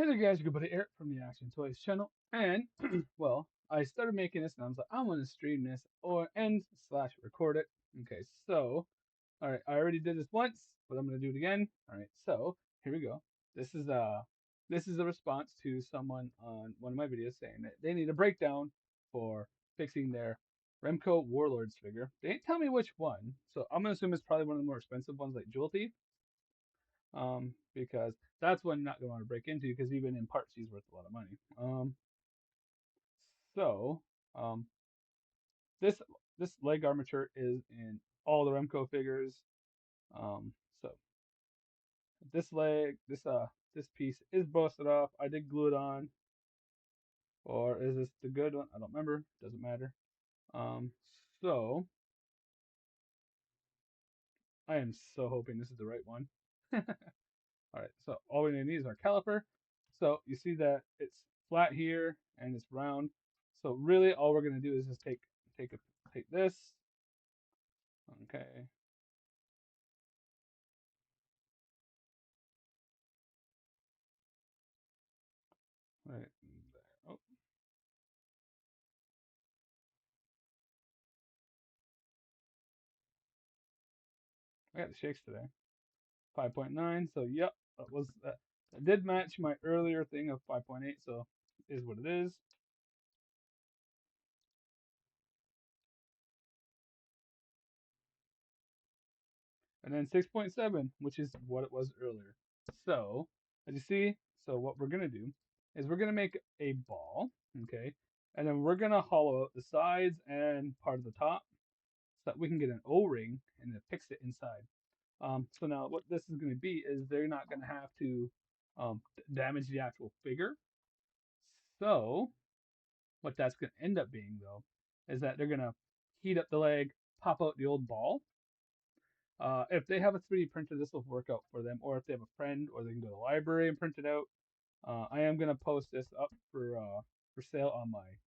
Hey there guys, your buddy Eric from the Action Toys channel, and well, I started making this and I was like, I'm gonna stream this or and slash record it. Okay, so all right, I already did this once, but I'm gonna do it again. All right, so here we go. This is this is a response to someone on one of my videos saying that they need a breakdown for fixing their Remco Warlords figure. They didn't tell me which one, so I'm gonna assume it's probably one of the more expensive ones like Jewel Thief, because that's one you're not going to want to break into because even in parts he's worth a lot of money. So um, this this leg armature is in all the Remco figures. So this piece is busted off. I did glue it on, or is this the good one? I don't remember. Doesn't matter. Um, so I am so hoping this is the right one. All right, so all we need is our caliper. So you see that it's flat here and it's round. So really all we're gonna do is just take this, okay. Right there. Oh, I got the shakes today. 5.9, so yep, that did match my earlier thing of 5.8, so is what it is. And then 6.7, which is what it was earlier. So, as you see, so what we're gonna do is we're gonna make a ball, okay, and then we're gonna hollow out the sides and part of the top so that we can get an O-ring and then fix it inside. So now what this is gonna be is they're not gonna have to damage the actual figure. So what that's gonna end up being though is that they're gonna heat up the leg, pop out the old ball. If they have a 3D printer, this will work out for them, or if they have a friend, or they can go to the library and print it out. I am gonna post this up for sale on my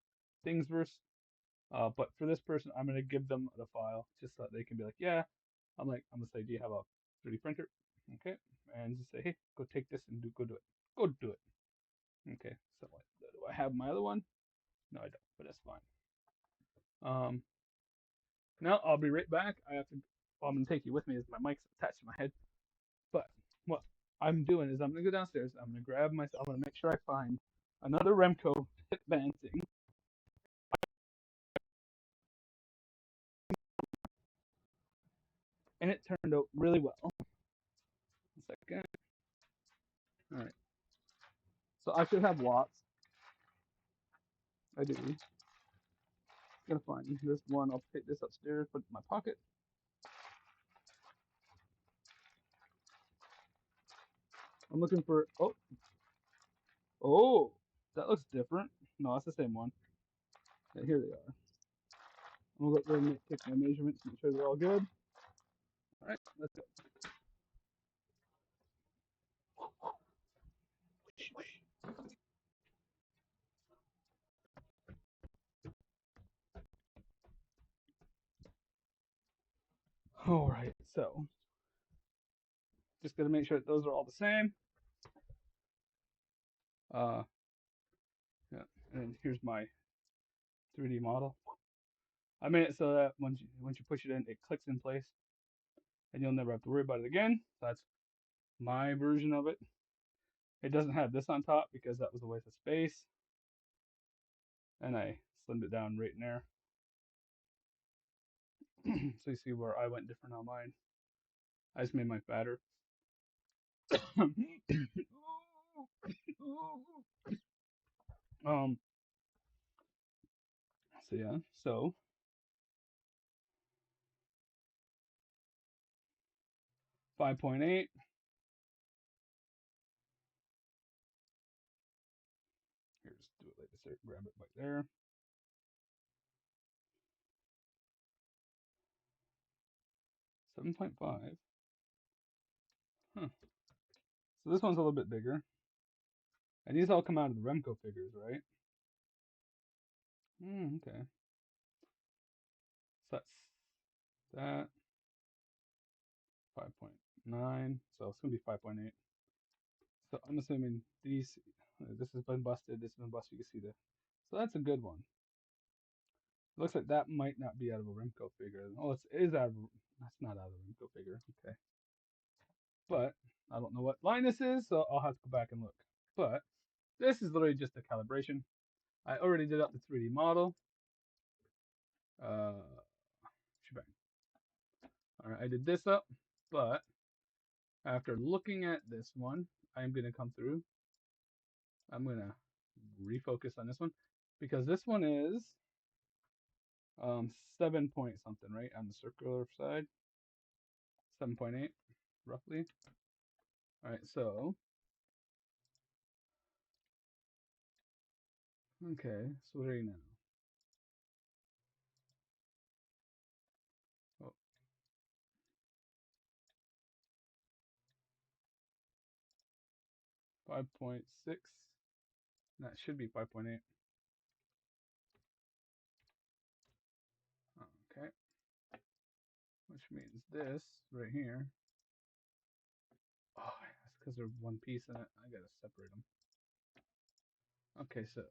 Thingsverse. But for this person, I'm gonna give them the file just so that they can be like, yeah. I'm gonna say, do you have a 3D printer? Okay, and just say, hey, go take this and go do it. Go do it. Okay. So do I have my other one? No, I don't, but that's fine. Now I'll be right back. Well, I'm gonna take you with me as my mic's attached to my head. But what I'm doing is I'm gonna go downstairs. I'm gonna grab myself. I'm gonna make sure I find another Remco hip band thing. And it turned out really well. 1 second. All right. So I should have lots. I do. Gonna find this one. I'll take this upstairs, put it in my pocket. I'm looking for. Oh, that looks different. No, it's the same one. Yeah, here they are. I'm gonna go there and take my measurements, make sure they're all good. All right, let's go. All right, so just gonna make sure that those are all the same. Uh, yeah, and here's my 3D model. I made it so that once you push it in, it clicks in place, and you'll never have to worry about it again. So that's my version of it. It doesn't have this on top because that was a waste of space, and I slimmed it down right in there. So you see where I went different on mine. I just made mine fatter. um. So yeah. So 5.8. Here's do it like this. Grab it right there. 7.5. Huh. So this one's a little bit bigger. And these all come out of the Remco figures, right? Okay. So that's that. 5.9. So it's going to be 5.8. So I'm assuming these. This has been busted. This has been busted. You can see the. So that's a good one. Looks like that might not be out of a Remco figure. Oh, it is out of. That's not out of a Remco figure. Okay, but I don't know what line this is, so I'll have to go back and look. But this is literally just a calibration. I already did up the 3D model. Uh, shebang. All right, I did this up, but after looking at this one, I'm gonna come through. I'm gonna refocus on this one because this one is 7 point something, right, on the circular side. 7.8 roughly. All right, so okay, so what are you now? Oh, 5.6. That should be 5.8. Okay, which means this right here. Oh, that's because they're one piece in it. I gotta separate them. Okay, so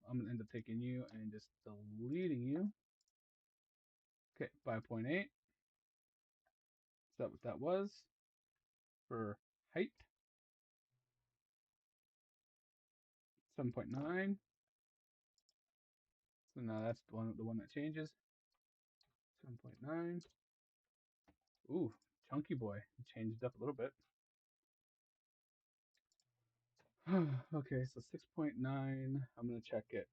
I'm gonna end up taking you and just deleting you. Okay, 5.8. Is that what that was for height? 7.9. So now that's the one that changes. 7.9. Ooh, chunky boy. It changed up a little bit. Okay, so 6.9. I'm gonna check it.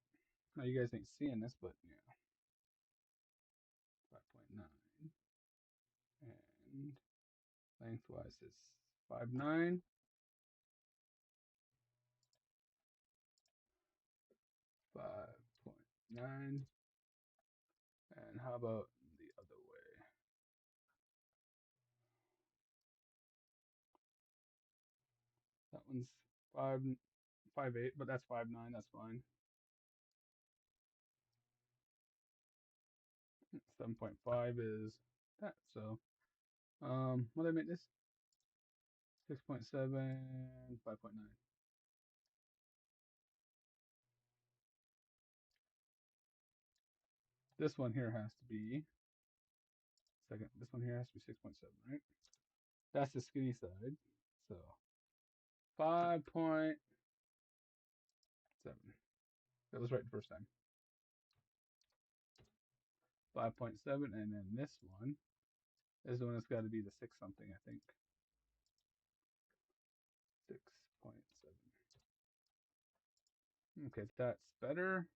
Now you guys ain't seeing this, but yeah, 5.9. And lengthwise is 5.9. 5.9. And how about the other way? That one's 5.8, but that's 5.9. That's fine. 7.5 is that. So, what did I make this? 6.7, 5.9. This one here has to be second. This one here has to be 6.7, right? That's the skinny side. So 5.7. That was right the first time. 5.7, and then this one is the one that's got to be the 6 something, I think. 6.7. Okay, that's better.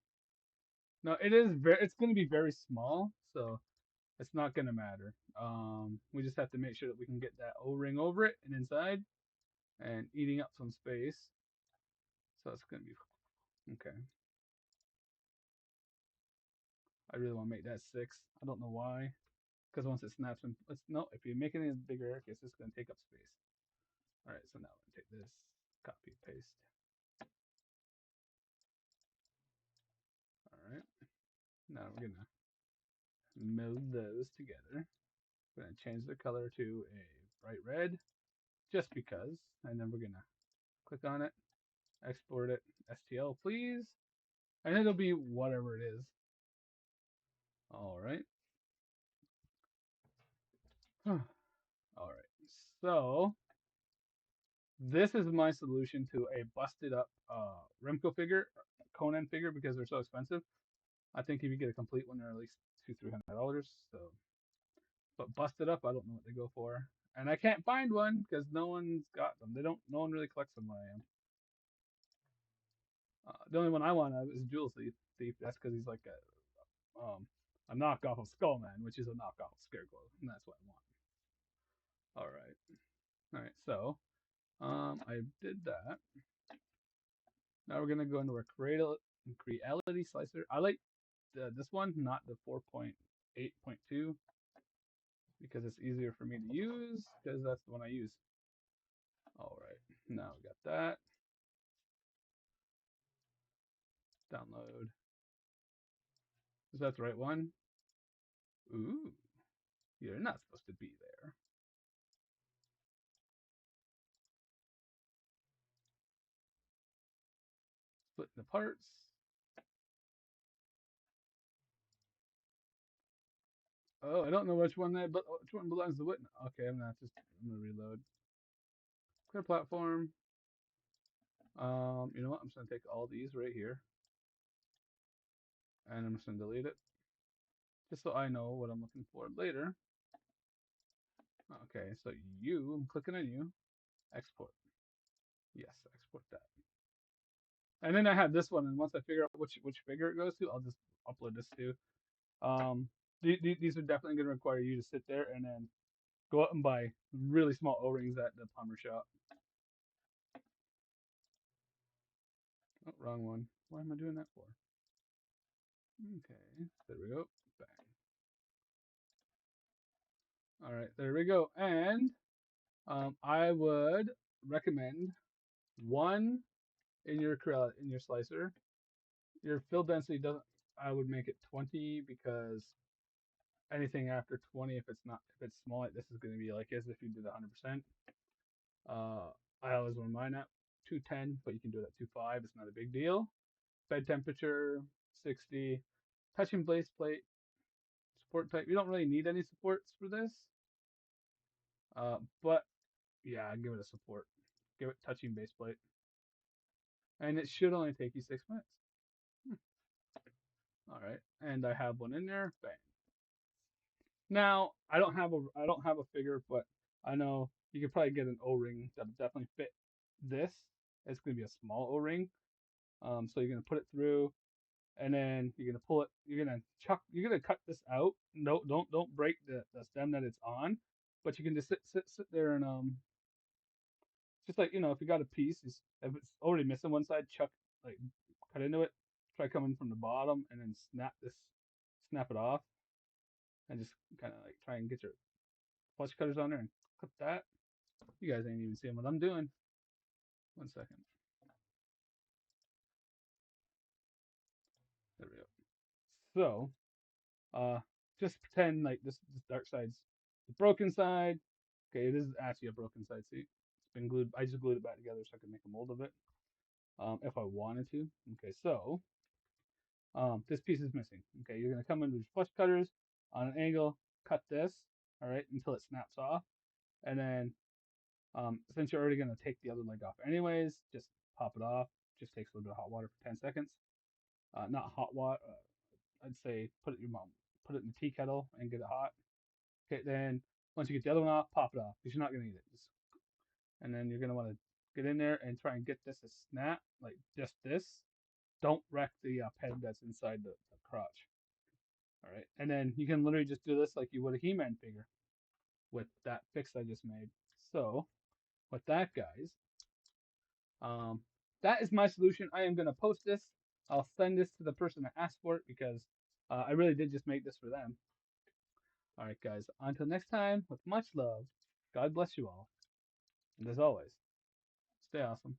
No, it is very. It's going to be very small, so it's not going to matter. We just have to make sure that we can get that O-ring over it and inside, and eating up some space. So it's going to be okay. I really want to make that 6. I don't know why, because once it snaps, it's no. If you make it any bigger, it's just going to take up space. All right, so now I'm going to take this, copy paste. All right, now we're going to meld those together. We're going to change the color to a bright red, just because, and then we're going to click on it, export it, STL please, and it'll be whatever it is. All right. All right. So this is my solution to a busted up Remco figure, Conan figure, because they're so expensive. I think if you get a complete one, they're at least $200-300. So, but busted up, I don't know what they go for, and I can't find one because no one's got them. They don't. No one really collects them where I am. The only one I want is Jewel Thief. That's because he's like a knockoff of Skullman, which is a knockoff of Scareglow, and that's what I want. All right. All right. So I did that. Now we're gonna go into our Creality slicer. I like this one, not the 4.8.2, because it's easier for me to use because that's the one I use. All right. Now we got that. Download. Is that the right one? Ooh, you're not supposed to be there. Splitting the parts. Oh, I don't know which one which one belongs to what. Okay, I'm gonna reload. Clear platform. You know what? I'm just gonna take all these right here, and I'm just gonna delete it, just so I know what I'm looking for later. Okay, so I'm clicking on you. Export. Yes, export that. And then I have this one, and once I figure out which figure it goes to, I'll just upload this to. Um, these are definitely going to require you to sit there and then go out and buy really small O-rings at the plumber shop. Oh, wrong one. Why am I doing that for? Okay, there we go. Bang. All right, there we go. And I would recommend one in your slicer. Your fill density doesn't. I would make it 20 because anything after 20, if it's small like this, is going to be like as if you did 100%. I always want mine at 210, but you can do it at 2.5. It's not a big deal. Bed temperature 60. Touching base plate support type. You don't really need any supports for this, but yeah, I'd give it a support. Give it touching base plate, and it should only take you 6 minutes. All right, and I have one in there. Bang. Now I don't have a figure, but I know you could probably get an O-ring that'll definitely fit this. It's gonna be a small O-ring. So you're gonna put it through, and then you're gonna pull it. You're gonna cut this out. No, don't break the stem that it's on, but you can just sit there and just like if you got a piece, if it's already missing one side, like cut into it. Try coming from the bottom and then snap it off, and just kind of like try and get your flush cutters on there and clip that. You guys ain't even seeing what I'm doing. 1 second. There we go. So, just pretend like this dark side's the broken side. Okay, this is actually a broken side. See, it's been glued. I just glued it back together so I can make a mold of it. If I wanted to. Okay, so this piece is missing. Okay, you're gonna come in with your flush cutters on an angle, cut this, all right, until it snaps off, and then since you're already gonna take the other leg off anyways, just pop it off. Just takes a little bit of hot water for 10 seconds. Not hot water. I'd say put it in the tea kettle and get it hot. Okay, then once you get the other one off, pop it off because you're not gonna need it. And then you're gonna want to get in there and try and get this to snap like just this. Don't wreck the peg that's inside the crotch. All right, and then you can literally just do this like you would a He-Man figure with that fix I just made. So with that, guys, um, that is my solution. I am gonna post this. I'll send this to the person that asked for it because I really did just make this for them. All right, guys. Until next time, with much love, God bless you all. And as always, stay awesome.